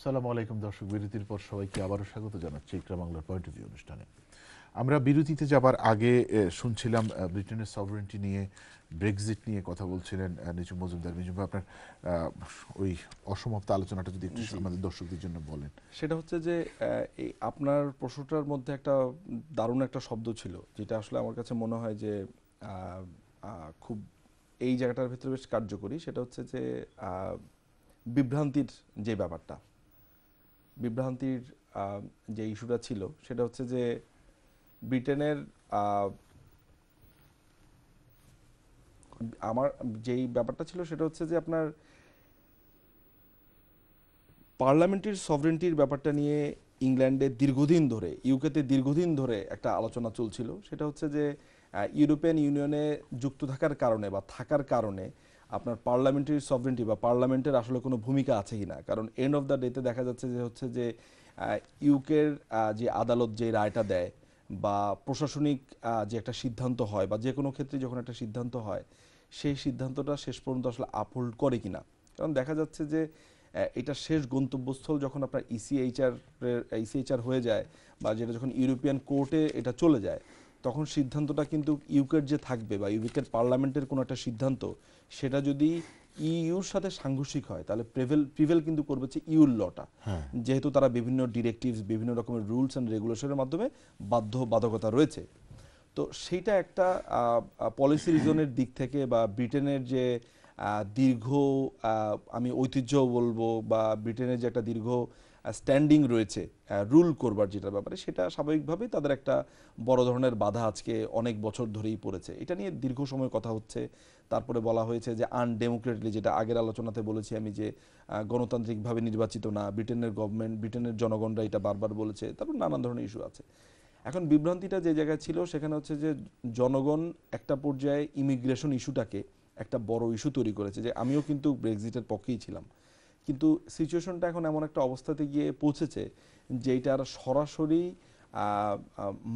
আসসালামু আলাইকুম দর্শক, বিরতির পর সবাইকে আবারও স্বাগত জানাচ্ছি ইকরা বাংলার পয়েন্ট অফ ভিউ অনুষ্ঠানে। আমরা বিরতিতে যাবার আগে শুনছিলাম ব্রিটেনের সভরেন্টি নিয়ে, ব্রেক্সিট নিয়ে কথা বলছিলেন নিজুম মজুমদার। নিজুম ভাই, আপনার ওই অসমাপ্ত আলোচনাটা যদি একটু জি, আমাদের দর্শকদের জন্য বলেন। সেটা হচ্ছে যে এই আপনার প্রশ্নটার মধ্যে একটা দারুণ একটা শব্দ ছিল, যেটা আসলে আমার কাছে মনে হয় যে আহ, খুব এই জায়গাটার ভিতরে বেশ কার্যকরী। সেটা হচ্ছে যে বিভ্রান্তির যে ব্যাপারটা, বিভ্রান্তির যে ইস্যুটা ছিল, সেটা হচ্ছে যে ব্রিটেনের আহ, আমার যেই ব্যাপারটা ছিল সেটা হচ্ছে যে আপনার পার্লামেন্টের সভরেন্টির ব্যাপারটা নিয়ে ইংল্যান্ডে দীর্ঘদিন ধরে, ইউকেতে দীর্ঘদিন ধরে একটা আলোচনা চলছিল। সেটা হচ্ছে যে ইউরোপিয়ান ইউনিয়নে যুক্ত থাকার কারণে বা থাকার কারণে আপনার পার্লামেন্টারি সভরেন্টি বা পার্লামেন্টের আসলে কোনো ভূমিকা আছে কিনা। কারণ এন্ড অফ দ্য ডেতে দেখা যাচ্ছে যে হচ্ছে যে ইউকের যে আদালত যে রায়টা দেয় বা প্রশাসনিক যে একটা সিদ্ধান্ত হয় বা যে কোনো ক্ষেত্রে যখন একটা সিদ্ধান্ত হয়, সেই সিদ্ধান্তটা শেষ পর্যন্ত আসলে আপহোল্ড করে কিনা। কারণ দেখা যাচ্ছে যে এটা শেষ গন্তব্যস্থল যখন আপনার ইসিএইচআর হয়ে যায় বা যেটা যখন ইউরোপিয়ান কোর্টে এটা চলে যায়, তখন সিদ্ধান্তটা কিন্তু ইউকের যে থাকবে বা ইউকের পার্লামেন্টের কোনো একটা সিদ্ধান্ত, সেটা যদি ইউর সাথে সাংঘর্ষিক হয় তাহলে প্রিভেল কিন্তু করবে হচ্ছে ইউর লটা। হ্যাঁ, যেহেতু তারা বিভিন্ন ডিরেক্টিভস, বিভিন্ন রকমের রুলস অ্যান্ড রেগুলেশনের মাধ্যমে বাধ্যবাধকতা রয়েছে। তো সেইটা একটা পলিসি রিজনের দিক থেকে বা ব্রিটেনের যে দীর্ঘ আমি ঐতিহ্য বলবো বা ব্রিটেনের যে একটা দীর্ঘ স্ট্যান্ডিং রয়েছে রুল করবার যেটার ব্যাপারে, সেটা স্বাভাবিকভাবেই তাদের একটা বড় ধরনের বাধা আজকে অনেক বছর ধরেই পড়েছে। এটা নিয়ে দীর্ঘ সময় কথা হচ্ছে। তারপরে বলা হয়েছে যে আনডেমোক্রেটলি, যেটা আগের আলোচনাতে বলেছি আমি, যে গণতান্ত্রিকভাবে নির্বাচিত না ব্রিটেনের গভর্নমেন্ট, ব্রিটেনের জনগণরা এটা বারবার বলেছে। তারপর নানান ধরনের ইস্যু আছে। এখন বিভ্রান্তিটা যে জায়গায় ছিল সেখানে হচ্ছে যে জনগণ একটা পর্যায়ে ইমিগ্রেশন ইস্যুটাকে একটা বড় ইস্যু তৈরি করেছে। যে আমিও কিন্তু ব্রেক্সিটের পক্ষেই ছিলাম, কিন্তু সিচুয়েশনটা এখন এমন একটা অবস্থাতে গিয়ে পৌঁছেছে যে এটার সরাসরি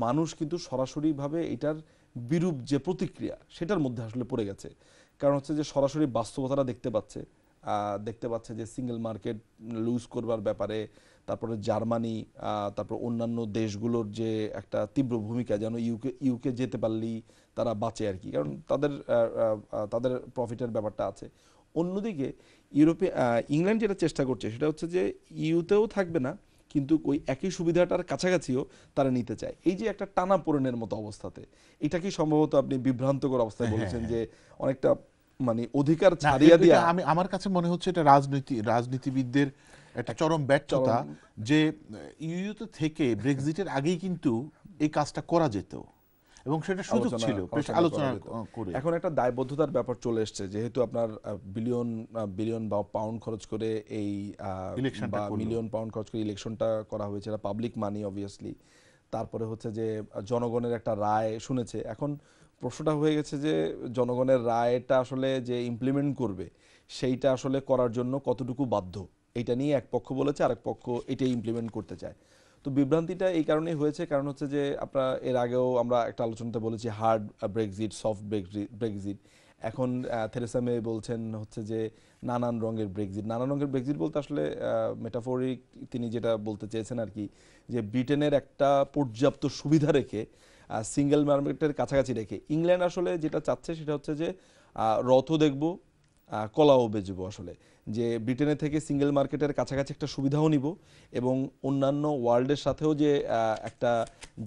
মানুষ কিন্তু সরাসরিভাবে এটার বিরূপ যে প্রতিক্রিয়া সেটার মধ্যে আসলে পড়ে গেছে। কারণ হচ্ছে যে সরাসরি বাস্তবতাটা দেখতে পাচ্ছে যে সিঙ্গেল মার্কেট লুজ করবার ব্যাপারে, তারপরে জার্মানি, তারপর অন্যান্য দেশগুলোর যে একটা তীব্র ভূমিকা, যেন ইউকে যেতে পারলেই তারা বাঁচে আর কি, কারণ তাদের প্রফিটের ব্যাপারটা আছে। অন্যদিকে ইংল্যান্ড যেটা চেষ্টা করছে সেটা হচ্ছে যে ইউতেও থাকবে না, কিন্তু ওই একই সুবিধাটার কাছাকাছিও তারা নিতে চায়। এই যে একটা টানাপোড়েনের মতো অবস্থাতে, এটা কি সম্ভবত আপনি বিভ্রান্তকর অবস্থায় হ্যাঁ, হ্যাঁ, বলেছেন হ্যাঁ। যে অনেকটা মানে অধিকার না, ছাড়িয়ে এটা দেয়া আমার কাছে মনে হচ্ছে এটা রাজনীতিবিদদের একটা এক চরম চরম। ব্যর্থতা। যে ইউইউতে থেকে ব্রেক্সিটের আগেই কিন্তু এই কাজটা করা যেত এবং সেটা সুযোগ আলোচনা ছিল, বেশ আলোচনা করা আলোচনা যেত। করে। এখন একটা দায়বদ্ধতার ব্যাপার চলে এসছে, যেহেতু আপনার বিলিয়ন বিলিয়ন বা পাউন্ড খরচ করে এই ইলেকশনটা বা করলো। মিলিয়ন পাউন্ড খরচ করে ইলেকশনটা করা হয়েছে, এটা পাবলিক মানি অবভিয়াসলি। তারপরে হচ্ছে যে জনগণের একটা রায় শুনেছে। এখন প্রশ্নটা হয়ে গেছে যে জনগণের রায়টা আসলে যে ইমপ্লিমেন্ট করবে, সেইটা আসলে করার জন্য কতটুকু বাধ্য, এটা নিয়ে এক পক্ষ বলেছে, আরেক পক্ষ এটাই ইমপ্লিমেন্ট করতে চায়। তো বিভ্রান্তিটা এই কারণেই হয়েছে, কারণ হচ্ছে যে আপনার এর আগেও আমরা একটা আলোচনাতে বলেছি হার্ড ব্রেক্সিট, সফট ব্রেক্সিট। এখন থেরেসা মে বলছেন হচ্ছে যে নানান রঙের ব্রেক্সিট। নানান রঙের ব্রেক্সিট বলতে আসলে মেটাফোরিক তিনি যেটা বলতে চেয়েছেন আর কি, যে ব্রিটেনের একটা পর্যাপ্ত সুবিধা রেখে, সিঙ্গেল মার্কেটের কাছাকাছি রেখে ইংল্যান্ড আসলে যেটা চাচ্ছে সেটা হচ্ছে যে রথও দেখব, কলাও বেচবো আসলে। যে ব্রিটেনের থেকে সিঙ্গেল মার্কেটের কাছাকাছি একটা সুবিধাও নিব, এবং অন্যান্য ওয়ার্ল্ডের সাথেও যে একটা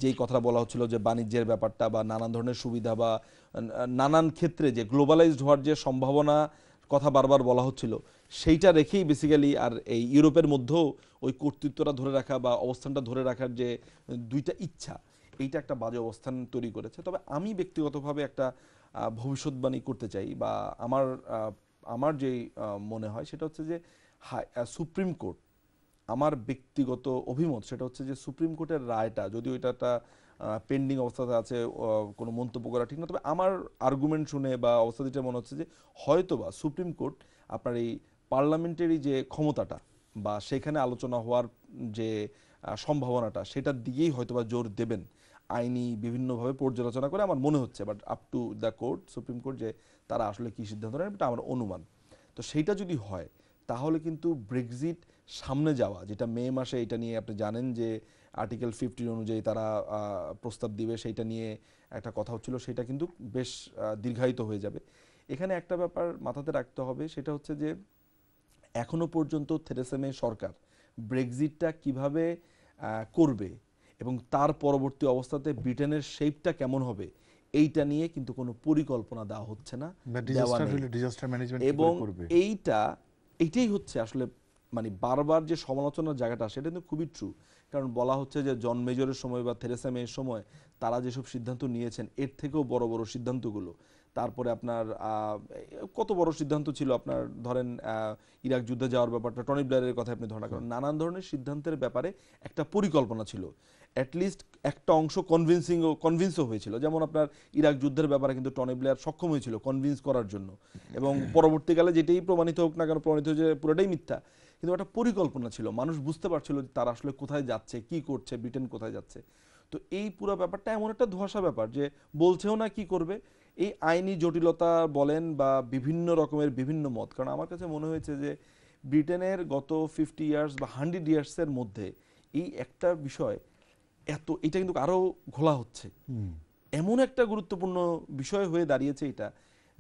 যেই কথা বলা হচ্ছিল যে বাণিজ্যের ব্যাপারটা বা নানান ধরনের সুবিধা বা নানান ক্ষেত্রে যে গ্লোবালাইজড হওয়ার যে সম্ভাবনা কথা বারবার বলা হচ্ছিল, সেইটা রেখেই বেসিক্যালি আর এই ইউরোপের মধ্যেও ওই কর্তৃত্বটা ধরে রাখা বা অবস্থানটা ধরে রাখার যে দুইটা ইচ্ছা, এইটা একটা বাজে অবস্থান তৈরি করেছে। তবে আমি ব্যক্তিগতভাবে একটা ভবিষ্যৎবাণী করতে চাই, বা আমার আমার যেই মনে হয় সেটা হচ্ছে যে সুপ্রিম কোর্ট, আমার ব্যক্তিগত অভিমত সেটা হচ্ছে যে সুপ্রিম কোর্টের রায়টা, যদিও এটা একটা পেন্ডিং অবস্থাতে আছে, কোনো মন্তব্য করা ঠিক না, তবে আমার আর্গুমেন্ট শুনে বা অবস্থা যেটা মনে হচ্ছে যে হয়তোবা সুপ্রিম কোর্ট আপনার এই পার্লামেন্টারি যে ক্ষমতাটা বা সেখানে আলোচনা হওয়ার যে সম্ভাবনাটা, সেটার দিকেই হয়তোবা জোর দেবেন আইনি বিভিন্নভাবে পর্যালোচনা করে, আমার মনে হচ্ছে। But up to the court, supreme court, যে তারা আসলে কী সিদ্ধান্ত নেন, এটা আমার অনুমান। তো সেইটা যদি হয় তাহলে কিন্তু ব্রেক্সিট সামনে যাওয়া, যেটা মে মাসে এটা নিয়ে আপনি জানেন যে আর্টিকেল 50 অনুযায়ী তারা প্রস্তাব দিবে, সেইটা নিয়ে একটা কথা হচ্ছিল, সেটা কিন্তু বেশ দীর্ঘায়িত হয়ে যাবে। এখানে একটা ব্যাপার মাথাতে রাখতে হবে, সেটা হচ্ছে যে এখনো পর্যন্ত থেরেসা মে সরকার ব্রেক্সিটটা কিভাবে করবে এবং তার পরবর্তী অবস্থাতে ব্রিটেনের শেপটা কেমন হবে, এইটা নিয়ে কিন্তু কোনো পরিকল্পনা দেওয়া হচ্ছে না, দেওয়া নেই। ডিজাস্টার ম্যানেজমেন্ট কি এবং করে করবে? এইটাই হচ্ছে আসলে মানে বারবার যে সমালোচনার জায়গাটা, সেটা কিন্তু খুবই ট্রু। কারণ বলা হচ্ছে যে জন মেজরের সময় বা থেরেসা মেয়ের সময় তারা যেসব সিদ্ধান্ত নিয়েছেন, এর থেকেও বড় বড় সিদ্ধান্তগুলো, তারপরে আপনার কত বড় সিদ্ধান্ত ছিল, আপনার ধরেন ইরাক যুদ্ধে যাওয়ার ব্যাপারটা, টনি ব্লেয়ারের কথা আপনি ধরেন, কারণ নানান ধরনের সিদ্ধান্তের ব্যাপারে একটা পরিকল্পনা ছিল, অ্যাটলিস্ট একটা অংশ কনভিন্সও হয়েছিল। যেমন আপনার ইরাক যুদ্ধের ব্যাপারে কিন্তু টনি ব্লেয়ার সক্ষম হয়েছিল কনভিন্স করার জন্য, এবং পরবর্তীকালে যেটাই প্রমাণিত হোক না কেন, প্রমাণিত যে পুরোটাই মিথ্যা, কিন্তু একটা পরিকল্পনা ছিল, মানুষ বুঝতে পারছিল যে তারা আসলে কোথায় যাচ্ছে, কি করছে, ব্রিটেন কোথায় যাচ্ছে। তো এই পুরো ব্যাপারটা এমন একটা ধোঁয়াশা ব্যাপার যে বলছেও না কি করবে। এই আইনি জটিলতা বলেন বা বিভিন্ন রকমের বিভিন্ন মত, কারণ আমার কাছে মনে হয়েছে যে ব্রিটেনের গত 50 ইয়ার্স বা 100 ইয়ার্সের মধ্যে এই একটা বিষয় এটা কিন্তু আরো ঘোলা হচ্ছে, এমন একটা গুরুত্বপূর্ণ বিষয় হয়ে দাঁড়িয়েছে এটা,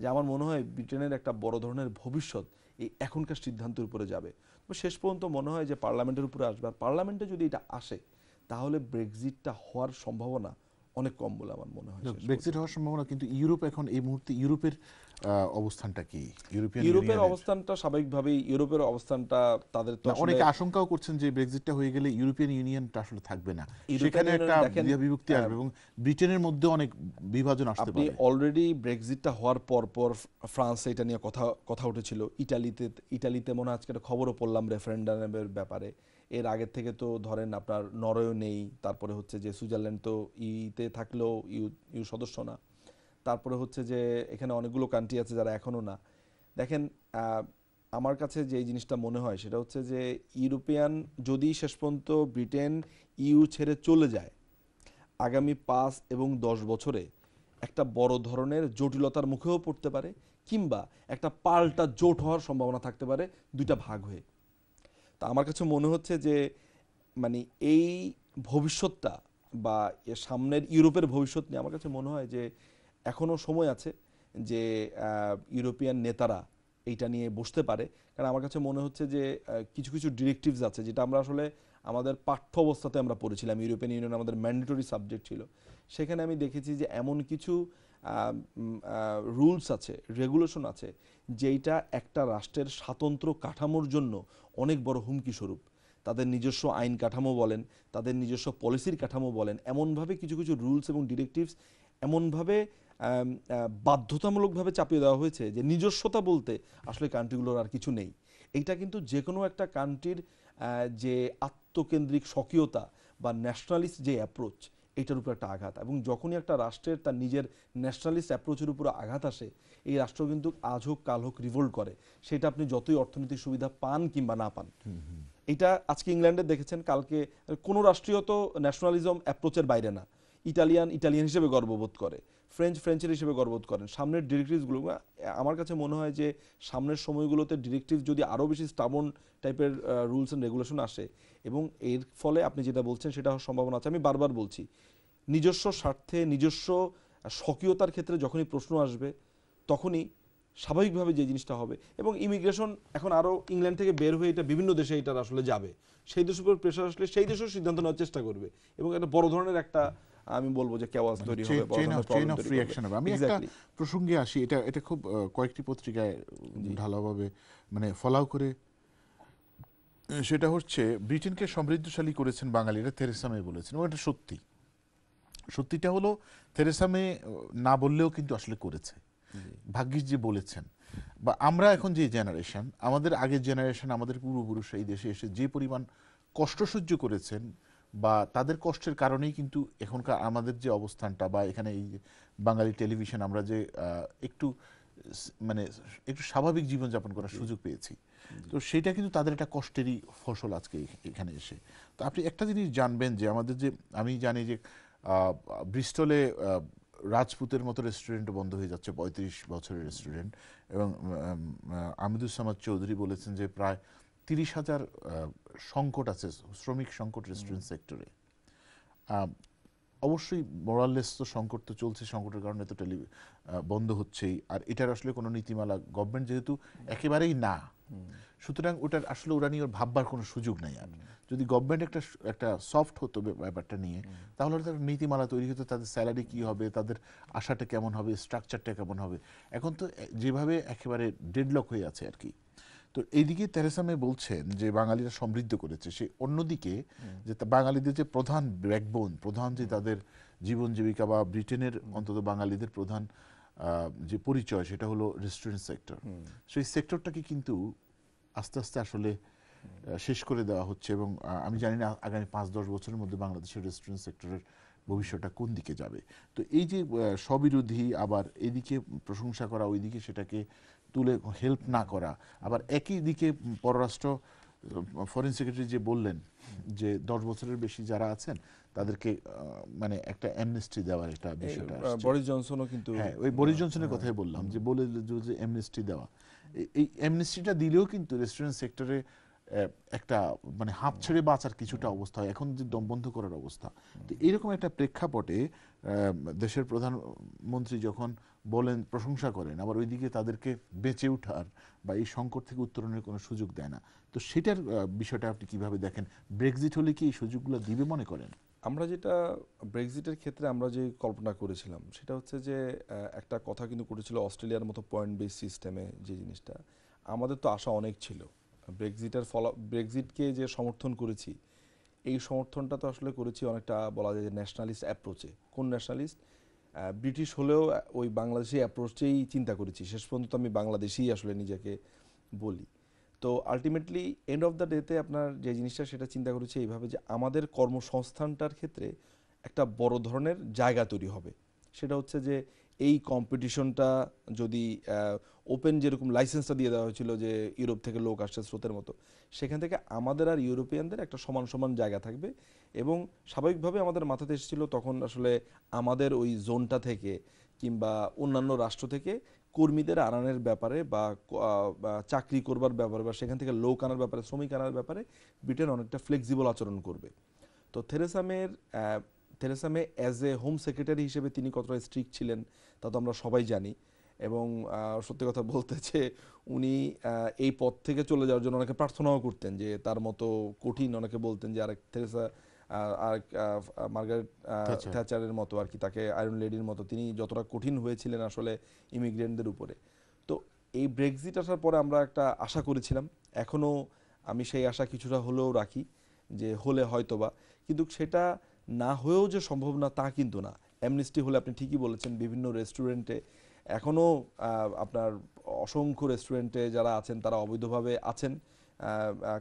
যে আমার মনে হয় ব্রিটেনের একটা বড় ধরনের ভবিষ্যৎ এই এখনকার সিদ্ধান্তের উপরে যাবে। তো শেষ পর্যন্ত মনে হয় যে পার্লামেন্টের উপরে আসবে, আর পার্লামেন্টে যদি এটা আসে তাহলে ব্রেক্সিটটা হওয়ার সম্ভাবনা অনেক কম বলে আমার মনে হয়। ব্রেক্সিট হওয়ার সম্ভাবনা, কিন্তু ইউরোপ এখন এই মুহূর্তে ইউরোপের অবস্থানটা কি? ইউরোপের অবস্থানটা স্বাভাবিকভাবেই, ইউরোপের অবস্থানটা তাদের তো আসলে অনেকে আশঙ্কাও করছেন যে ব্রেক্সিটটা হয়ে গেলে ইউরোপিয়ান ইউনিয়নটা আসলে থাকবে না, ইউরোপিয়ান সেখানে একটা দেখেন, বিভক্তি আসবে এবং ব্রিটেনের মধ্যে অনেক বিভাজন আসতে আপনি পারে। অলরেডি ব্রেক্সিটটা হওয়ার পর ফ্রান্সে এটা নিয়ে কথা উঠেছিল, ইটালিতে মনে হয় আজকে একটা খবরও পড়লাম রেফারেন্ডামের ব্যাপারে। এর আগের থেকে তো ধরেন আপনার নরওয়ে নেই, তারপরে হচ্ছে যে সুইজারল্যান্ড তো ইতে থাকলেও ইউ সদস্য না, তারপরে হচ্ছে যে এখানে অনেকগুলো কান্ট্রি আছে যারা এখনো না। দেখেন, আমার কাছে যে জিনিসটা মনে হয় সেটা হচ্ছে যে ইউরোপিয়ান যদি শেষ পর্যন্ত ব্রিটেন ইউ ছেড়ে চলে যায়, আগামী 5 এবং 10 বছরে একটা বড় ধরনের জটিলতার মুখেও পড়তে পারে, কিংবা একটা পাল্টা জোট হওয়ার সম্ভাবনা থাকতে পারে দুইটা ভাগ হয়ে। তা আমার কাছে মনে হচ্ছে যে মানে এই ভবিষ্যৎটা বা এর সামনের ইউরোপের ভবিষ্যৎ নিয়ে আমার কাছে মনে হয় যে এখনো সময় আছে যে ইউরোপিয়ান নেতারা এইটা নিয়ে বসতে পারে। কারণ আমার কাছে মনে হচ্ছে যে কিছু কিছু ডিরেক্টিভস আছে যেটা আমরা আসলে আমাদের পাঠ্য অবস্থাতে আমরা পড়েছিলাম, ইউরোপিয়ান ইউনিয়ন আমাদের ম্যান্ডেটরি সাবজেক্ট ছিল, সেখানে আমি দেখেছি যে এমন কিছু রুলস আছে, রেগুলেশন আছে, যেইটা একটা রাষ্ট্রের স্বাতন্ত্র্য কাঠামোর জন্য অনেক বড় হুমকি স্বরূপ। তাদের নিজস্ব আইন কাঠামো বলেন, তাদের নিজস্ব পলিসির কাঠামো বলেন, এমনভাবে কিছু কিছু রুলস এবং ডিরেক্টিভস এমনভাবে বাধ্যতামূলকভাবে চাপিয়ে দেওয়া হয়েছে যে নিজস্বতা বলতে আসলে কান্ট্রিগুলোর আর কিছু নেই। এইটা কিন্তু যে কোনো একটা কান্ট্রির যে আত্মকেন্দ্রিক স্বকীয়তা বা ন্যাশনালিস্ট যে অ্যাপ্রোচ, এটার উপর একটা আঘাত। এবং যখনই একটা রাষ্ট্রের তার নিজের ন্যাশনালিস্ট অ্যাপ্রোচের উপর আঘাত আসে, এই রাষ্ট্র কিন্তু আজ হোক কাল হোক রিভোল্ট করে, সেটা আপনি যতই অর্থনৈতিক সুবিধা পান কিংবা না পান। এটা আজকে ইংল্যান্ডে দেখেছেন, কালকে কোনো রাষ্ট্রীয় তো ন্যাশনালিজম অ্যাপ্রোচের বাইরে না। ইটালিয়ান হিসেবে গর্ববোধ করে, ফ্রেঞ্চের হিসেবে গর্ববোধ করেন। সামনের ডিরেক্টিভসগুলো আমার কাছে মনে হয় যে সামনের সময়গুলোতে ডিরেক্টিভ যদি আরও বেশি স্টাবন টাইপের রুলস অ্যান্ড রেগুলেশন আসে, এবং এর ফলে আপনি যেটা বলছেন সেটা হওয়ার সম্ভাবনা আছে। আমি বারবার বলছি, নিজস্ব স্বার্থে নিজস্ব স্বকীয়তার ক্ষেত্রে যখনই প্রশ্ন আসবে, তখনই স্বাভাবিকভাবে যে জিনিসটা হবে। এবং ইমিগ্রেশন এখন আরও ইংল্যান্ড থেকে বের হয়ে এটা বিভিন্ন দেশে এটার আসলে যাবে, সেই দেশের উপর প্রেশার আসলে সেই দেশেও সিদ্ধান্ত নেওয়ার চেষ্টা করবে, এবং একটা বড় ধরনের একটা আমি বলবো যে কেওয়াস তৈরি হবে, বড় ধরনের চেইন প্রবলেম অফ তৈরি রিঅ্যাকশন হবে। করবে। আমি একটা এক্স্যাক্টলি। প্রসঙ্গে আসি, এটা খুব কয়েকটি পত্রিকায় ঢালাওভাবে মানে ফলাও করে, সেটা হচ্ছে ব্রিটেনকে সমৃদ্ধশালী করেছেন বাঙালিরা, থেরেসা মে বলেছেন, এবং এটা সত্যি। সত্যিটা হলো থেরেসা মে না বললেও কিন্তু আসলে করেছে, ভাগ্যিস যে বলেছেন। বা আমরা এখন যে জেনারেশন, আমাদের আগের জেনারেশন, আমাদের পূর্বপুরুষ এই দেশে এসে যে পরিমাণ কষ্ট সহ্য করেছেন, বা তাদের কষ্টের কারণেই কিন্তু এখনকার আমাদের যে অবস্থানটা, বা এখানে এই বাঙালি টেলিভিশন আমরা যে একটু মানে একটু স্বাভাবিক জীবনযাপন করার সুযোগ পেয়েছি, তো সেটা কিন্তু তাদের একটা কষ্টেরই ফসল আজকে এখানে এসে। তো আপনি একটা জিনিস জানবেন যে আমাদের যে, আমি জানি যে ব্রিস্টলে রাজপুতের মতো রেস্টুরেন্ট বন্ধ হয়ে যাচ্ছে, 35 বছরের রেস্টুরেন্ট, এবং আমিদুস সামাদ চৌধুরী বলেছেন যে প্রায় 30,000 সংকট আছে, শ্রমিক সংকট রেস্টুরেন্ট সেক্টরে। অবশ্যই মোরাললেস তো সংকট তো চলছে, সংকটের কারণে তো বন্ধ হচ্ছেই। আর এটার আসলে কোনো নীতিমালা গভর্নমেন্ট যেহেতু একেবারেই না, সুতরাং ওটার আসলে ওরা নিয়ে ভাববার কোনো সুযোগ নাই। আর যদি গভর্নমেন্ট একটা সফট হতো ব্যাপারটা নিয়ে, তাহলে তার নীতিমালা তৈরি হতো, তাদের স্যালারি কি হবে, তাদের আশাটা কেমন হবে, স্ট্রাকচারটা কেমন হবে। এখন তো যেভাবে একেবারে ডেডলক হয়ে আছে আর কি। তো এইদিকে তেরেসা মে বলছেন যে বাঙালিরা সমৃদ্ধ করেছে, সে অন্যদিকে যে বাঙালিদের যে প্রধান ব্যাকবোন, প্রধান যে তাদের জীবন জীবিকা, বা ব্রিটেনের অন্তত বাঙালিদের প্রধান যে পরিচয়, সেটা হলো রেস্টুরেন্ট সেক্টর। সেই সেক্টরটাকে কিন্তু আস্তে আস্তে আসলে শেষ করে দেওয়া হচ্ছে। এবং আমি জানি না আগামী 5-10 বছরের মধ্যে বাংলাদেশের রেস্টুরেন্ট সেক্টরের ভবিষ্যৎটা কোন দিকে যাবে। তো এই যে স্ববিরোধী, আবার এদিকে প্রশংসা করা, ওইদিকে সেটাকে তুলে হেল্প না করা, আবার একই দিকে পররাষ্ট্র ফরেন সেক্রেটারি যে বললেন যে 10 বছরের বেশি যারা আছেন তাদেরকে মানে একটা অ্যামনেস্টি দেওয়ার একটা বিষয়টা আসছে। বরিস জনসনও কিন্তু, হ্যাঁ, ওই বরিস জনসনের কথাই বললাম, যে বলে যে অ্যামনেস্টি দেওয়া, এই অ্যামনেস্টিটা দিলেও কিন্তু রেস্টুরেন্ট সেক্টরে একটা মানে হাঁপ ছেড়ে বাঁচার কিছুটা অবস্থা হয়, এখন যে দম বন্ধ করার অবস্থা। তো এরকম একটা প্রেক্ষাপটে দেশের প্রধানমন্ত্রী যখন বলেন, প্রশংসা করেন, আবার ওইদিকে তাদেরকে বেঁচে ওঠার বা এই সংকট থেকে উত্তরণের কোনো সুযোগ দেয় না। তো সেটার বিষয়টা আপনি কিভাবে দেখেন? ব্রেক্সিট হলে কি এই সুযোগগুলো দিবে মনে করেন? আমরা যেটা ব্রেক্সিটের ক্ষেত্রে আমরা যে কল্পনা করেছিলাম সেটা হচ্ছে যে একটা কথা কিন্তু করেছিল অস্ট্রেলিয়ার মতো পয়েন্ট বেস সিস্টেমে, যে জিনিসটা আমাদের তো আশা অনেক ছিল। ব্রেক্সিটকে যে সমর্থন করেছি, এই সমর্থনটা তো আসলে করেছি অনেকটা বলা যায় যে ন্যাশনালিস্ট অ্যাপ্রোচে। কোন ন্যাশনালিস্ট? ব্রিটিশ হলেও ওই বাংলাদেশি অ্যাপ্রোচেই চিন্তা করেছি। শেষ পর্যন্ত আমি বাংলাদেশেই আসলে নিজেকে বলি। তো আলটিমেটলি এন্ড অফ দ্য ডেতে আপনার যে জিনিসটা সেটা চিন্তা করেছি এইভাবে, যে আমাদের কর্মসংস্থানটার ক্ষেত্রে একটা বড় ধরনের জায়গা তৈরি হবে। সেটা হচ্ছে যে এই কম্পিটিশনটা যদি ওপেন, যেরকম লাইসেন্সটা দিয়ে দেওয়া হয়েছিল যে ইউরোপ থেকে লোক আসছে স্রোতের মতো, সেখান থেকে আমাদের আর ইউরোপিয়ানদের একটা সমান সমান জায়গা থাকবে। এবং স্বাভাবিকভাবে আমাদের মাথাতে এসেছিল তখন আসলে আমাদের ওই জোনটা থেকে কিংবা অন্যান্য রাষ্ট্র থেকে কর্মীদের আনানোর ব্যাপারে বা চাকরি করবার ব্যাপারে বা সেখান থেকে লোক আনার ব্যাপারে, শ্রমিক আনার ব্যাপারে ব্রিটেন অনেকটা ফ্লেক্সিবল আচরণ করবে। তো Theresa May as a home secretary হিসেবে তিনি কতটা স্ট্রিক্ট ছিলেন তা তো আমরা সবাই জানি। এবং সত্যি কথা বলতে যে উনি এই পদ থেকে চলে যাওয়ার জন্য অনেকে প্রার্থনাও করতেন, যে তার মতো কঠিন, অনেকে বলতেন যে আরেক থেরেসা আর মার্গারেট থ্যাচারের মতো আর কি, তাকে আয়রন লেডির মতো তিনি যতটা কঠিন হয়েছিলেন আসলে ইমিগ্রেন্টদের উপরে। তো এই ব্রেক্সিট আসার পরে আমরা একটা আশা করেছিলাম, এখনও আমি সেই আশা কিছুটা হলেও রাখি যে হলে হয়তোবা, কিন্তু সেটা না হয়েও যে সম্ভব না তা কিন্তু না। অ্যামনেস্টি হলে আপনি ঠিকই বলেছেন, বিভিন্ন রেস্টুরেন্টে এখনও আপনার অসংখ্য রেস্টুরেন্টে যারা আছেন তারা অবৈধভাবে আছেন,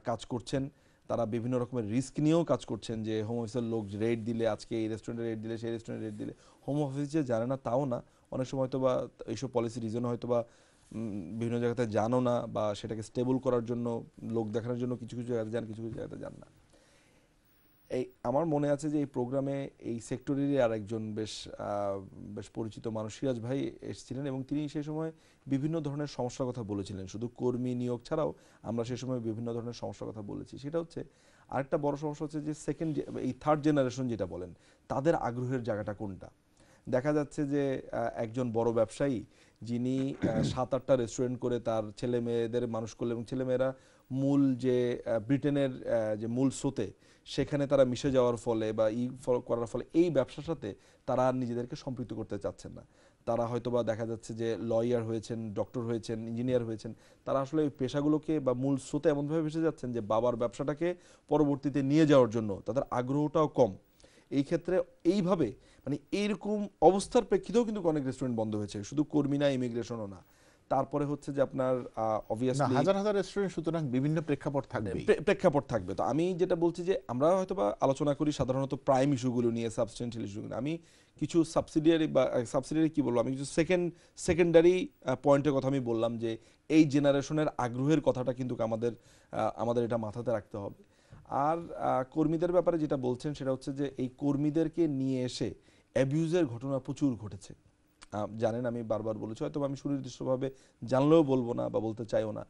কাজ করছেন, তারা বিভিন্ন রকমের রিস্ক নিয়েও কাজ করছেন, যে হোম অফিসের লোক রেট দিলে, আজকে এই রেস্টুরেন্টে রেট দিলে, সেই রেস্টুরেন্টে রেট দিলে, হোম অফিস যে জানে না তাও না, অনেক সময় হয়তো বা এইসব পলিসি রিজন হয়তো বা বিভিন্ন জায়গাতে জানো না, বা সেটাকে স্টেবল করার জন্য, লোক দেখানোর জন্য কিছু কিছু জায়গাতে যান, কিছু কিছু জায়গাতে যান না। এই আমার মনে আছে যে এই প্রোগ্রামে এই সেক্টরেরই আর একজন বেশ পরিচিত মানুষ সিরাজ ভাই এসেছিলেন, এবং তিনি সেই সময় বিভিন্ন ধরনের সমস্যার কথা বলেছিলেন। শুধু কর্মী নিয়োগ ছাড়াও আমরা সেই সময় বিভিন্ন ধরনের সমস্যার কথা বলেছি। সেটা হচ্ছে আরেকটা বড় সমস্যা হচ্ছে যে এই থার্ড জেনারেশন যেটা বলেন, তাদের আগ্রহের জায়গাটা কোনটা। দেখা যাচ্ছে যে একজন বড় ব্যবসায়ী যিনি 7-8টা রেস্টুরেন্ট করে তার ছেলে মেয়েদের মানুষ করলেন, এবং ছেলেমেয়েরা মূল যে ব্রিটেনের যে মূল স্রোতে সেখানে তারা মিশে যাওয়ার ফলে বা করার ফলে এই ব্যবসার সাথে তারা আর নিজেদেরকে সম্পৃক্ত করতে চাচ্ছেন না। তারা হয়তোবা দেখা যাচ্ছে যে লয়ার হয়েছেন, ডক্টর হয়েছেন, ইঞ্জিনিয়ার হয়েছেন, তারা আসলে ওই পেশাগুলোকে বা মূল স্রোতে এমনভাবে ভেসে যাচ্ছেন যে বাবার ব্যবসাটাকে পরবর্তীতে নিয়ে যাওয়ার জন্য তাদের আগ্রহটাও কম। এই ক্ষেত্রে এইভাবে মানে এইরকম অবস্থার প্রেক্ষিতেও কিন্তু অনেক রেস্টুরেন্ট বন্ধ হয়েছে, শুধু কর্মী না, ইমিগ্রেশনও না। তারপরে হচ্ছে যে আপনার অবভিয়াসলি হাজার হাজার রেস্টুরেন্ট, সুতরাং বিভিন্ন প্রেক্ষাপট থাকবে, প্রেক্ষাপট থাকবে। তো আমি যেটা বলছি যে আমরা হয়তোবা আলোচনা করি সাধারণত প্রাইম ইস্যুগুলো নিয়ে, সাবস্টেন্সিয়াল ইস্যুগুলো। আমি কিছু সাবসিডিয়ারি কি বলবো, আমি কিছু সেকেন্ডারি পয়েন্টের কথা আমি বললাম, যে এই জেনারেশনের আগ্রহের কথাটা কিন্তু আমাদের এটা মাথাতে রাখতে হবে। আর কর্মীদের ব্যাপারে যেটা বলছেন সেটা হচ্ছে যে এই কর্মীদেরকে নিয়ে এসে অ্যাবিউজের ঘটনা প্রচুর ঘটেছে। জানেন, আমি বারবার বলেছি, হয়তো আমি সুনির্দিষ্টভাবে জানলেও বলবো না বা বলতে চাইও না,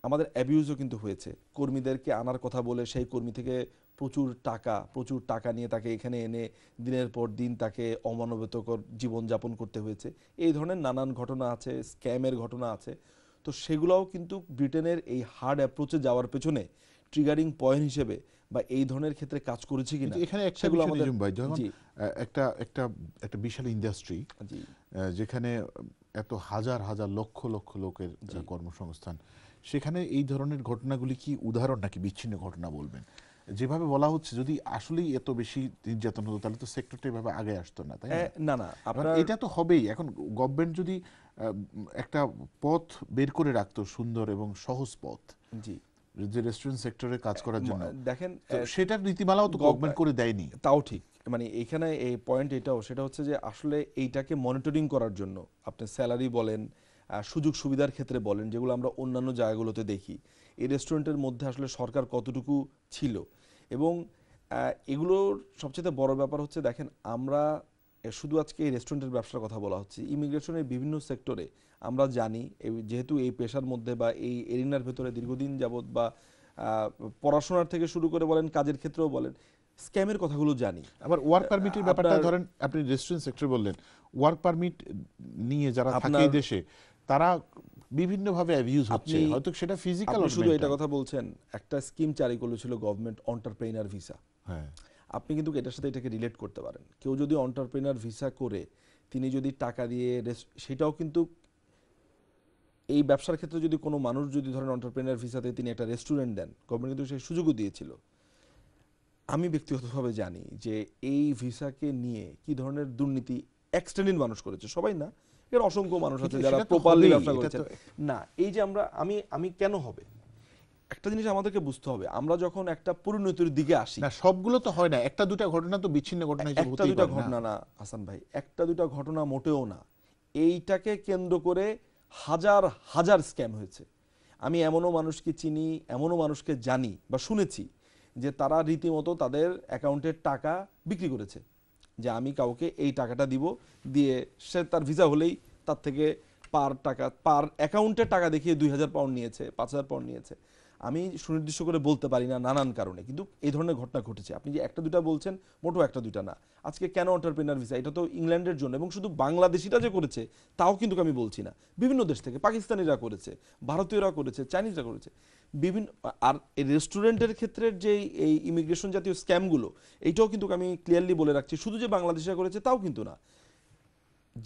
আমাদের অ্যাবিউজও কিন্তু হয়েছে। কর্মীদেরকে আনার কথা বলে সেই কর্মী থেকে প্রচুর টাকা নিয়ে তাকে এখানে এনে দিনের পর দিন তাকে অমানবতাকর জীবনযাপন করতে হয়েছে। এই ধরনের নানান ঘটনা আছে, স্ক্যামের ঘটনা আছে। তো সেগুলোও কিন্তু ব্রিটেনের এই হার্ড অ্যাপ্রোচে যাওয়ার পেছনে ট্রিগারিং পয়েন্ট হিসেবে বা এই ধরনের ক্ষেত্রে কাজ করেছে কিনা কিন্তু এখানে একটা সেগুলো বিষয় আমাদের। নিজুম ভাই, যখন জি একটা একটা একটা বিশাল ইন্ডাস্ট্রি, জি যেখানে এত হাজার হাজার লক্ষ লক্ষ লোকের জি কর্মসংস্থান, সেখানে এই ধরনের ঘটনাগুলি কি উদাহরণ নাকি বিচ্ছিন্ন ঘটনা বলবেন? যেভাবে বলা হচ্ছে, যদি আসলেই এত বেশি নির্যাতন হতো তাহলে তো সেক্টরটা এভাবে আগে আসতো না, তাই না? না না এখন আপনার এটা তো হবেই। এখন গভর্নমেন্ট যদি একটা পথ বের করে রাখতো, সুন্দর এবং সহজ পথ, জি যে রেস্টুরেন্ট সেক্টরে কাজ করার জন্য, দেখেন তো সেটার নীতিমালাও তো গভর্নমেন্ট করে দেয়নি। তাও ঠিক, মানে এখানে এই পয়েন্ট এটাও, সেটা হচ্ছে যে আসলে এইটাকে মনিটরিং করার জন্য আপনি স্যালারি বলেন, সুযোগ সুবিধার ক্ষেত্রে বলেন, যেগুলো আমরা অন্যান্য জায়গাগুলোতে দেখি, এই রেস্টুরেন্টের মধ্যে আসলে সরকার কতটুকু ছিল। এবং এগুলোর সবচেয়ে বড় ব্যাপার হচ্ছে, দেখেন আমরা শুধু আজকে এই রেস্টুরেন্টের ব্যবসার কথা বলা হচ্ছে, ইমিগ্রেশনের বিভিন্ন সেক্টরে আমরা জানি, যেহেতু এই পেশার মধ্যে বা এই এরিনার ভেতরে দীর্ঘদিন যাবত বা পড়াশোনার থেকে শুরু করে বলেন, কাজের ক্ষেত্রেও বলেন, স্ক্যামের কথাগুলো জানি। আবার ওয়ার্ক পারমিটের ব্যাপারটা আপনার ধরেন, আপনি রেস্টুরেন্ট সেক্টর বললেন, ওয়ার্ক পারমিট নিয়ে যারা থাকে আপনার এই দেশে, তারা বিভিন্নভাবে অ্যাবিউজ হচ্ছে, আপনি হয়তো সেটা ফিজিক্যাল আপনি আর শুধু এটা মেন্টাল। কথা বলছেন, একটা স্কিম জারি করেছিল গভর্নমেন্ট, এন্টারপ্রেনার ভিসা। হ্যাঁ, আপনি কিন্তু এটার সাথে এটাকে রিলেট করতে পারেন। কেউ যদি এন্টারপ্রেনার ভিসা করে তিনি যদি টাকা দিয়ে সেটাও কিন্তু এই ব্যবসার ক্ষেত্রে, যদি কোনো মানুষ যদি ধরেন এন্টারপ্রেনার ভিসাতে তিনি একটা রেস্টুরেন্ট দেন, গভর্নমেন্ট কিন্তু সেই সুযোগও দিয়েছিল। আমি ব্যক্তিগতভাবে জানি যে এই ভিসাকে নিয়ে কি ধরনের দুর্নীতি এক শ্রেণীর মানুষ করেছে, সবাই না, এর অসংখ্য মানুষ আছে কিন্তু যারা সেটা তো প্রপারলি হবেই, ব্যবসা এটা করেছেন। তো না, এই যে আমি কেন হবে, একটা জিনিস আমাদেরকে বুঝতে হবে, আমরা যখন একটা পরিণতির দিকে আসি, না, সবগুলো তো হয় না, একটা দুটা ঘটনা তো বিচ্ছিন্ন ঘটনা হিসেবে একটা হতেই দুইটা পারে না। ঘটনা না হাসান ভাই, একটা দুইটা ঘটনা মোটেও না, এইটাকে কেন্দ্র করে হাজার হাজার স্ক্যাম হয়েছে। আমি এমনও মানুষকে চিনি, এমনও মানুষকে জানি বা শুনেছি যে তারা রীতিমতো তাদের অ্যাকাউন্টের টাকা বিক্রি করেছে, যে আমি কাউকে এই টাকাটা দিব, দিয়ে সে তার ভিসা হলেই তার থেকে পার অ্যাকাউন্টে টাকা দেখিয়ে 2000 পাউন্ড নিয়েছে, 5000 পাউন্ড নিয়েছে। আমি সুনির্দিষ্ট করে বলতে পারি না নানান কারণে, কিন্তু এই ধরনের ঘটনা ঘটেছে। আপনি যে একটা দুটা বলছেন, মোটেও একটা দুটা না। আজকে কেন এন্টারপ্রেনার ভিসা, এটা তো ইংল্যান্ডের জন্য, এবং শুধু বাংলাদেশিরা যে করেছে তাও কিন্তু আমি বলছি না, বিভিন্ন দেশ থেকে পাকিস্তানিরা করেছে, ভারতীয়রা করেছে, চাইনিজরা করেছে, বিভিন্ন। আর এই রেস্টুরেন্টের ক্ষেত্রে যে এই ইমিগ্রেশন জাতীয় স্ক্যামগুলো, এইটাও কিন্তু আমি ক্লিয়ারলি বলে রাখছি, শুধু যে বাংলাদেশিরা করেছে তাও কিন্তু না।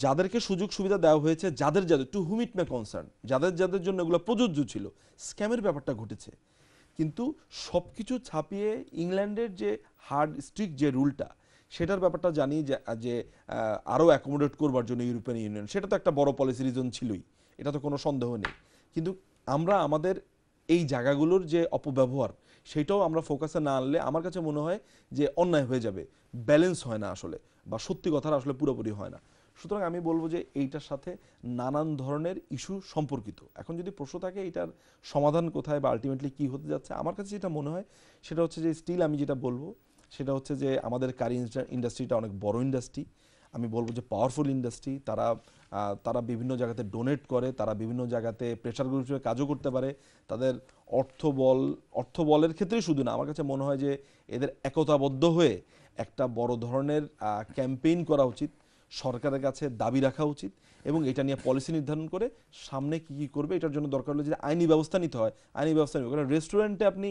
যাদেরকে সুযোগ সুবিধা দেওয়া হয়েছে, যাদের টু হুম ইট মে কনসার্ন, যাদের জন্য এগুলো প্রযোজ্য ছিল, স্ক্যামের ব্যাপারটা ঘটেছে। কিন্তু সব কিছু ছাপিয়ে ইংল্যান্ডের যে হার্ড স্ট্রিক্ট যে রুলটা, সেটার ব্যাপারটা জানি যে আরও অ্যাকোমোডেট করবার জন্য ইউরোপিয়ান ইউনিয়ন, সেটা তো একটা বড় পলিসি রিজন ছিলই, এটা তো কোনো সন্দেহ নেই। কিন্তু আমরা আমাদের এই জায়গাগুলোর যে অপব্যবহার, সেটাও আমরা ফোকাসে না আনলে আমার কাছে মনে হয় যে অন্যায় হয়ে যাবে, ব্যালেন্স হয় না আসলে, বা সত্যি কথাটা আসলে পুরোপুরি হয় না। সুতরাং আমি বলবো যে এইটার সাথে নানান ধরনের ইস্যু সম্পর্কিত। এখন যদি প্রশ্ন থাকে এটার সমাধান কোথায় বা আলটিমেটলি কি হতে যাচ্ছে, আমার কাছে যেটা মনে হয় সেটা হচ্ছে যে স্টিল আমি যেটা বলবো সেটা হচ্ছে যে আমাদের কারি ইন্ডাস্ট্রিটা অনেক বড় ইন্ডাস্ট্রি, আমি বলবো যে পাওয়ারফুল ইন্ডাস্ট্রি। তারা বিভিন্ন জায়গাতে ডোনেট করে, তারা বিভিন্ন জায়গাতে প্রেশার গ্রুপ হিসেবে কাজও করতে পারে। তাদের অর্থবলের ক্ষেত্রেই শুধু না, আমার কাছে মনে হয় যে এদের একতাবদ্ধ হয়ে একটা বড় ধরনের ক্যাম্পেইন করা উচিত, সরকারের কাছে দাবি রাখা উচিত, এবং এটা নিয়ে পলিসি নির্ধারণ করে সামনে কি কি করবে, এটার জন্য দরকার হলে যে আইনি ব্যবস্থা নিতে হয় আইনি ব্যবস্থা নিতে। কারণ রেস্টুরেন্টে আপনি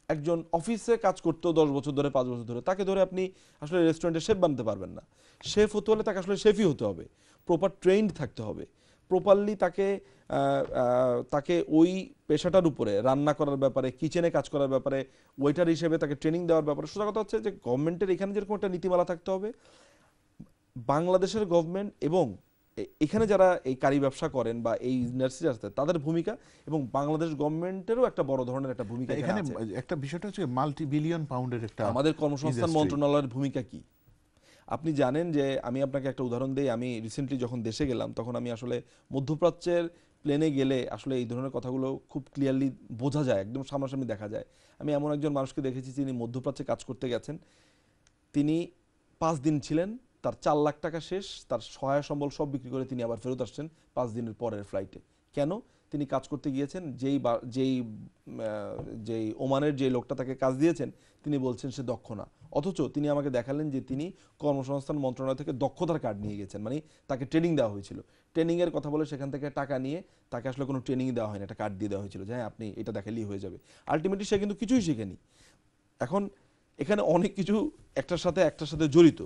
একজন অফিসে কাজ করতেও 10 বছর ধরে, 5 বছর ধরে, তাকে ধরে আপনি আসলে রেস্টুরেন্টে শেফ বানাতে পারবেন না। শেফ হতে হলে তাকে আসলে শেফই হতে হবে, প্রপার ট্রেন্ড থাকতে হবে, প্রপারলি তাকে ওই পেশাটার উপরে রান্না করার ব্যাপারে, কিচেনে কাজ করার ব্যাপারে, ওয়েটার হিসেবে তাকে ট্রেনিং দেওয়ার ব্যাপারে। সোজা কথা হচ্ছে যে গভর্নমেন্টের এখানে যেরকম একটা নীতিমালা থাকতে হবে, বাংলাদেশের গভর্নমেন্ট এবং এখানে যারা এই কারি ব্যবসা করেন বা এই ইন্ডাস্ট্রি আছে তাদের ভূমিকা, এবং বাংলাদেশ গভর্নমেন্টেরও একটা বড় ধরনের একটা ভূমিকা এখানে এখানে আছে। একটা বিষয়টা হচ্ছে মাল্টি বিলিয়ন পাউন্ডের একটা আমাদের কর্মসংস্থান industry। মন্ত্রণালয়ের ভূমিকা কি আপনি জানেন? যে আমি আপনাকে একটা উদাহরণ দিই, আমি রিসেন্টলি যখন দেশে গেলাম তখন আমি আসলে মধ্যপ্রাচ্যের প্লেনে গেলে আসলে এই ধরনের কথাগুলো খুব ক্লিয়ারলি বোঝা যায়, একদম সামনাসামনি দেখা যায়। আমি এমন একজন মানুষকে দেখেছি যিনি মধ্যপ্রাচ্যে কাজ করতে গেছেন, তিনি 5 দিন ছিলেন, তার 4 লাখ টাকা শেষ, তার সহায় সম্বল সব বিক্রি করে তিনি আবার ফেরত আসছেন 5 দিনের পরের ফ্লাইটে। কেন? তিনি কাজ করতে গিয়েছেন, যেই ওমানের যে লোকটা তাকে কাজ দিয়েছেন তিনি বলছেন সে দক্ষ না, অথচ তিনি আমাকে দেখালেন যে তিনি কর্মসংস্থান মন্ত্রণালয় থেকে দক্ষতার কার্ড নিয়ে গেছেন, মানে তাকে ট্রেনিং দেওয়া হয়েছিল, ট্রেনিংয়ের কথা বলে সেখান থেকে টাকা নিয়ে তাকে আসলে কোনো ট্রেনিং দেওয়া হয়নি, একটা কার্ড দিয়ে দেওয়া হয়েছিল যে হ্যাঁ আপনি এটা দেখালেই হয়ে যাবে। আলটিমেটলি সে কিন্তু কিছুই শেখেনি। এখন এখানে অনেক কিছু একটার সাথে জড়িত,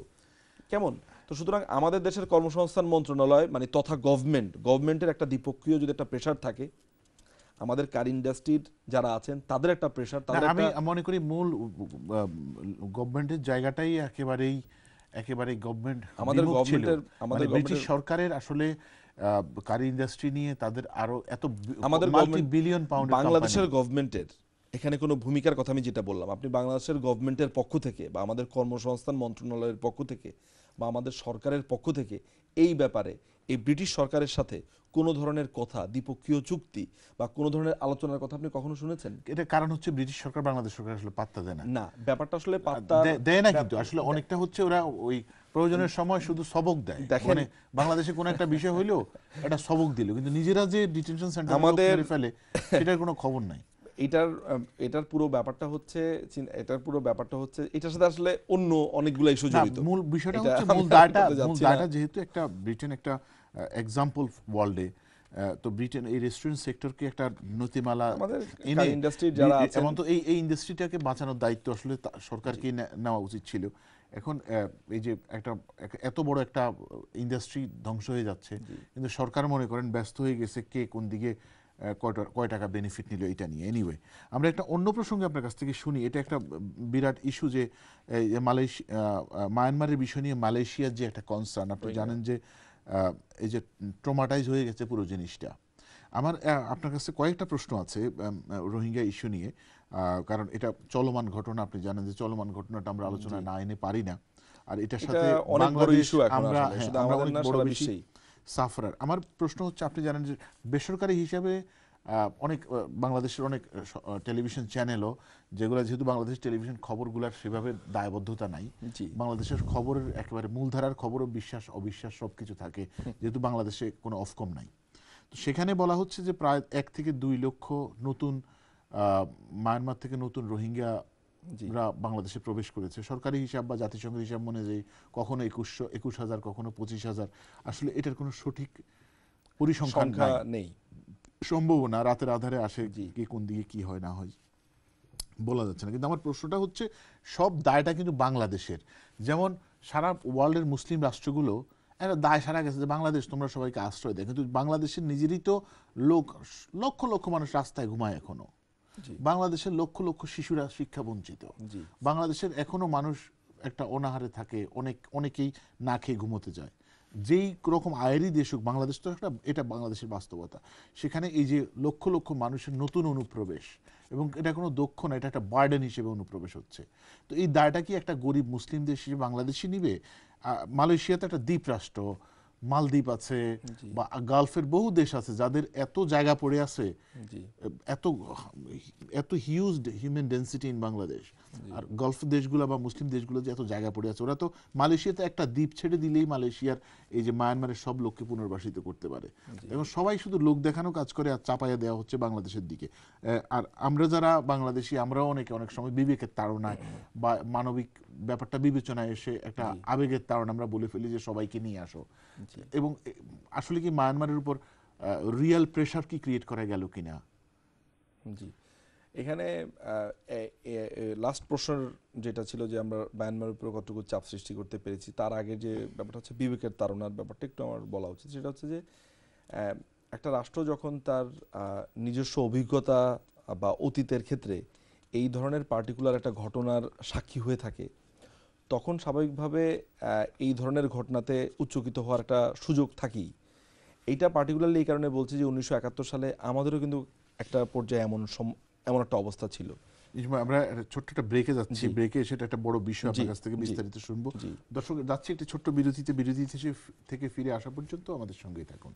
কেমন? তো সুতরাং আমাদের দেশের কর্মসংস্থান মন্ত্রণালয় মানে তথা গভর্নমেন্টের একটা দ্বিপক্ষীয় যদি একটা প্রেশার থাকে, আমাদের কার ইন্ডাস্ট্রির যারা আছেন তাদের একটা প্রেশার, তাদের আমি একটা মনে করি মূল গভর্নমেন্টের জায়গাটাই একেবারেই গভর্নমেন্ট আমাদের বিমুখ ছিল। মানে ব্রিটিশ গভর্নমেন্টের সরকারের আসলে কারি ইন্ডাস্ট্রি নিয়ে তাদের আরো এত আমাদের মাল্টি বিলিয়ন পাউন্ডের বাংলাদেশের গভর্নমেন্টের এখানে কোনো ভূমিকার কথা আমি যেটা বললাম, আপনি বাংলাদেশের গভর্নমেন্টের পক্ষ থেকে বা আমাদের কর্মসংস্থান মন্ত্রণালয়ের পক্ষ থেকে বা আমাদের সরকারের পক্ষ থেকে এই ব্যাপারে এই ব্রিটিশ সরকারের সাথে কোনো ধরনের কথা, দ্বিপক্ষীয় চুক্তি বা কোনো ধরনের আলোচনার কথা আপনি কখনো শুনেছেন? এটা কারণ হচ্ছে ব্রিটিশ সরকার বাংলাদেশ সরকার আসলে পাত্তা দেয় না। না, ব্যাপারটা আসলে পাত্তা দেয় না, কিন্তু আসলে অনেকটা হচ্ছে ওরা ওই প্রয়োজনের সময় শুধু সবক দেয়। মানে বাংলাদেশে কোনো একটা বিষয় হইলো একটা সবক দিল, কিন্তু নিজেরা যে ডিটেনশন সেন্টার আমাদের ফেলে সেটার কোনো খবর নাই। এটার পুরো ব্যাপারটা হচ্ছে এটার সাথে আসলে অন্য অনেকগুলো ইস্যু জড়িত। মূল বিষয়টা এটা হচ্ছে আমি মূল আর বলতে দায়টা যাচ্ছি না। যেহেতু একটা ব্রিটেন একটা এক্সাম্পল ওয়ার্ল্ডে, তো ব্রিটেন এই রেস্টুরেন্ট সেক্টরকে একটা নীতিমালা আমাদের এনে ইন্ডাস্ট্রির যারা আছেন এমন তো এই ইন্ডাস্ট্রিটাকে বাঁচানোর দায়িত্ব আসলে সরকারকে নেওয়া উচিত ছিল। এখন এই যে এত বড় একটা ইন্ডাস্ট্রি ধ্বংস হয়ে যাচ্ছে, কিন্তু সরকার মনে করেন ব্যস্ত হয়ে গেছে কে কোন দিকে কয় টাকা বেনিফিট নিল এটা নিয়ে। এনিওয়ে, আমরা একটা অন্য প্রসঙ্গে আপনার কাছ থেকে শুনি। এটা একটা বিরাট ইস্যু যে মায়ানমারের বিষয় নিয়ে মালয়েশিয়ার যে একটা কনসার্ন, আপনি জানেন যে এই যে ট্রমাটাইজ হয়ে গেছে পুরো জিনিসটা। আমার আপনার কাছে কয়েকটা প্রশ্ন আছে রোহিঙ্গা ইস্যু নিয়ে, কারণ এটা চলমান ঘটনা। আপনি জানেন যে চলমান ঘটনাটা আমরা আলোচনা না এনে পারি না, আর এটার সাথে বাংলাদেশ আমরা অনেক বড় বেশি সাফরার। আমার প্রশ্ন হচ্ছে, আপনি জানেন যে বেসরকারি হিসাবে অনেক বাংলাদেশের অনেক টেলিভিশন চ্যানেলও, যেগুলো যেহেতু বাংলাদেশের টেলিভিশন খবরগুলোর সেভাবে দায়বদ্ধতা নাই, বাংলাদেশের খবরের একেবারে মূলধারার খবরও বিশ্বাস অবিশ্বাস সবকিছু থাকে, যেহেতু বাংলাদেশে কোনো অফকম নাই। তো সেখানে বলা হচ্ছে যে প্রায় 1 থেকে 2 লক্ষ নতুন মায়ানমার থেকে নতুন রোহিঙ্গারা বাংলাদেশে প্রবেশ করেছে। সরকারি হিসাব বা জাতিসংঘের হিসাব মনে যে কখনো 21,000 কখনো 25,000, আসলে এটার কোনো সঠিক পরিসংখ্যান নেই, সম্ভব না। রাতের আধারে আসে, কি কোন দিকে কি হয় না হয় বলা যাচ্ছে না। কিন্তু আমার প্রশ্নটা হচ্ছে, সব দায়টা কিন্তু বাংলাদেশের। যেমন সারা ওয়ার্ল্ডের মুসলিম রাষ্ট্রগুলো একটা দায় সারা গেছে যে বাংলাদেশ তোমরা সবাইকে আশ্রয় দেয়, কিন্তু বাংলাদেশের নিজেরই তো লক্ষ লক্ষ মানুষ রাস্তায় ঘুমায় এখনো। বাংলাদেশের লক্ষ লক্ষ শিশুরা শিক্ষা বঞ্চিত। বাংলাদেশের এখনো মানুষ একটা অনাহারে থাকে, অনেকেই না খেয়ে ঘুমোতে যায়। যেই রকম আয়েরই দেশ হোক, বাংলাদেশ তো এটা বাংলাদেশের বাস্তবতা। সেখানে এই যে লক্ষ লক্ষ মানুষের নতুন অনুপ্রবেশ, এবং এটা কোনো দক্ষ না, এটা একটা বার্ডেন হিসেবে অনুপ্রবেশ হচ্ছে। তো এই দায়টা কি একটা গরিব মুসলিম দেশ হিসেবে বাংলাদেশই নিবে? মালয়েশিয়া তো একটা দ্বীপ রাষ্ট্র, মালদ্বীপ আছে বা গালফের বহু দেশ আছে যাদের এত জায়গা পড়ে আছে, এত huge human density in Bangladesh. আর গলফ দেশগুলো বা মুসলিম দেশগুলো যে এত জায়গা পড়ে আছে, ওরা তো মালয়েশিয়াতে একটা দ্বীপ ছেড়ে দিলেই মালয়েশিয়ার এই যে মায়ানমারের সব লোককে পুনর্বাসিত করতে পারে। এবং সবাই শুধু লোক দেখানো কাজ করে, আর চাপাইয়া দেওয়া হচ্ছে বাংলাদেশের দিকে। আর আমরা যারা বাংলাদেশি, আমরাও অনেক সময় বিবেকের তাড়নায় বা মানবিক ব্যাপারটা বিবেচনায় এসে একটা আবেগের তাড়না আমরা বলে ফেলি যে সবাইকে নিয়ে আসো। এবং আসলে কি মায়ানমারের উপর রিয়েল প্রেশার কি ক্রিয়েট করা গেল কিনা? জি, এখানে লাস্ট প্রশ্ন যেটা ছিল যে আমরা মায়ানমারের উপর কতটুকু চাপ সৃষ্টি করতে পেরেছি, তার আগে যে ব্যাপারটা হচ্ছে বিবেকের তাড়নার ব্যাপারটা একটু আমার বলা উচিত। সেটা হচ্ছে যে একটা রাষ্ট্র যখন তার নিজস্ব অভিজ্ঞতা বা অতীতের ক্ষেত্রে এই ধরনের পার্টিকুলার একটা ঘটনার সাক্ষী হয়ে থাকে, তখন স্বাভাবিকভাবে এই ধরনের ঘটনাতে উচ্চকিত হওয়ার একটা সুযোগ থাকেই। এইটা পার্টিকুলারলি এই কারণে বলছি যে 1971 সালে আমাদেরও কিন্তু একটা পর্যায়ে এমন একটা অবস্থা ছিল। আমরা ছোট্ট একটা ব্রেকে যাচ্ছি, ব্রেকে সেটা একটা বড় বিষয় আপনার কাছ থেকে বিস্তারিত শুনবো। দর্শক, যাচ্ছি একটা ছোট্ট বিরতি থেকে ফিরে আসা পর্যন্ত আমাদের সঙ্গেই থাকুন।